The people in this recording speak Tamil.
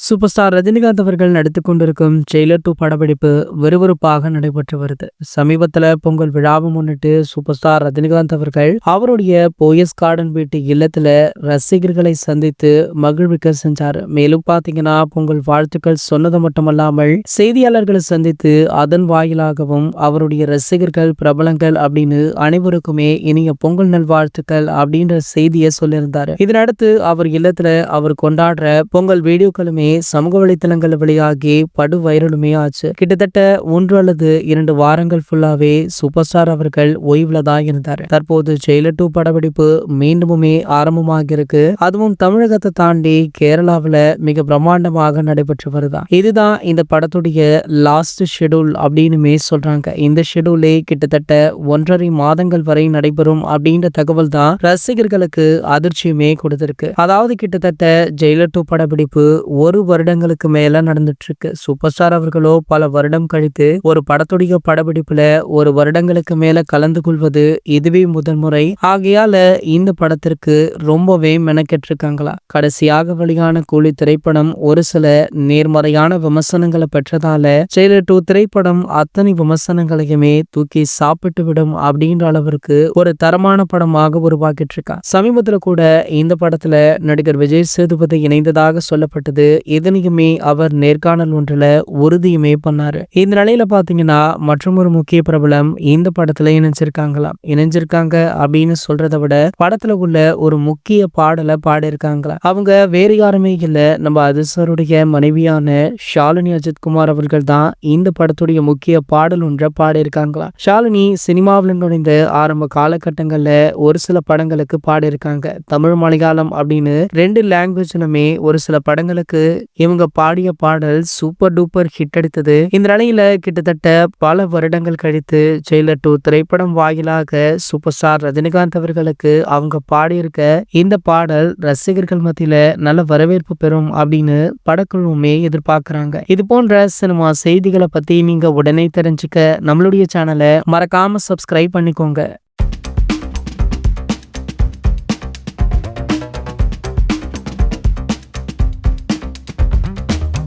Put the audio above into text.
சூப்பர் ஸ்டார் ரஜினிகாந்த் அவர்கள் நடித்துக் கொண்டிருக்கும் ஜெயிலர் 2 படப்பிடிப்பு விறுவிறுப்பாக நடைபெற்று வருது. சமீபத்துல பொங்கல் விழாவை முன்னிட்டு சூப்பர் ஸ்டார் ரஜினிகாந்த் அவர்கள் அவருடைய போயஸ் கார்டன் வீட்டு இல்லத்துல ரசிகர்களை சந்தித்து மகிழ்விக்க செஞ்சாரு. மேலும் பாத்தீங்கன்னா பொங்கல் வாழ்த்துக்கள் சொன்னது மட்டுமல்லாமல் செய்தியாளர்களை சந்தித்து அதன் வாயிலாகவும் அவருடைய ரசிகர்கள் பிரபலங்கள் அப்படின்னு அனைவருக்குமே இனிய பொங்கல் நல்வாழ்த்துக்கள் அப்படின்ற செய்தியை சொல்லியிருந்தாரு. இதனடுத்து அவர் இல்லத்துல அவர் கொண்டாடுற பொங்கல் வீடியோக்களுமே சமூக வலைத்தளங்கள் வெளியாகி படு வைரலுமே ஆச்சு. கிட்டத்தட்ட 1 அல்லது 2 வாரங்கள் ஃபுல்லாவே சூப்பர் ஸ்டார் அவர்கள் ஓய்வுல தான் இருந்தாரு. தற்போது ஜெயிலர் 2 படப்பிடிப்பு மீண்டுமே ஆரம்பமாக இருக்கு. அதுவும் தமிழகத்தை தாண்டி கேரளாவில் மிக பிரம்மாண்டமாக நடைபெற்று வருதா. இதுதான் இந்த படத்துடைய லாஸ்ட் ஷெடியூல் அப்படின்னுமே சொல்றாங்க. இந்த ஷெடியூலே கிட்டத்தட்ட 1.5 மாதங்கள் வரை நடைபெறும் அப்படின்ற தகவல் தான் ரசிகர்களுக்கு அதிர்ச்சியுமே கொடுத்திருக்கு. அதாவது கிட்டத்தட்ட ஜெயிலர் 2 படப்பிடிப்பு 1 வருடங்களுக்கு மேல நடந்துட்டு இருக்கு. சூப்பர் ஸ்டார் அவர்களோ பல வருடம் கழித்து ஒரு படத்துடைய படப்பிடிப்புல 1 வருடங்களுக்கு மேல கலந்து கொள்வது இதுவே முதல் முறை. ஆகையால இந்த படத்திற்கு ரொம்பவே மெனக்கெட்டிருக்காங்களா. கடைசியாக வெளியான கூலி திரைப்படம் ஒரு சில நேர்மறையான விமர்சனங்களை பெற்றதால ஜெயிலர் 2 திரைப்படம் அத்தனை விமர்சனங்களையுமே தூக்கி சாப்பிட்டு விடும் அப்படின்ற அளவிற்கு ஒரு தரமான படமாக உருவாக்கிட்டு இருக்கா. சமீபத்துல கூட இந்த படத்துல நடிகர் விஜய் சேதுபதி இணைந்ததாக சொல்லப்பட்டது. இதனையுமே அவர் நேர்காணல் ஒன்றுல உறுதியுமே பண்ணாரு. இந்த நிலையில பாத்தீங்கன்னா மற்றொரு முக்கிய பிரபலம் இந்த படத்துல இணைஞ்சிருக்காங்க அப்படின்னு சொல்றதை விட படத்துல உள்ள ஒரு முக்கிய பாடலை பாடியிருக்காங்களா. அவங்க வேறு யாருமே இல்ல, நம்ம அதிர்ஷ்டருடைய மனைவியான ஷாலினி அஜித்குமார் அவர்கள் தான் இந்த படத்துடைய முக்கிய பாடல் ஒன்றை பாடியிருக்காங்களா. ஷாலினி சினிமாவில் நுழைந்த ஆரம்ப காலகட்டங்கள்ல ஒரு சில படங்களுக்கு பாடியிருக்காங்க. தமிழ் மலையாளம் அப்படின்னு 2 லாங்குவேஜ்லுமே ஒரு சில படங்களுக்கு இவங்க பாடிய பாடல் சூப்பர் டூப்பர் ஹிட் அடித்தது. இந்த நிலையில கிட்டத்தட்ட பல வருடங்கள் கழித்து ஜெயிலர் 2 திரைப்படம் வாயிலாக சூப்பர் ஸ்டார் ரஜினிகாந்த் அவர்களுக்கு அவங்க பாடியிருக்க இந்த பாடல் ரசிகர்கள் மத்தியில நல்ல வரவேற்பு பெறும் அப்படின்னு படக்குழுவுமே எதிர்பார்க்கிறாங்க. இது போன்ற சினிமா செய்திகளை பத்தி நீங்க உடனே தெரிஞ்சுக்க நம்மளுடைய சேனலை மறக்காம சப்ஸ்கிரைப் பண்ணிக்கோங்க.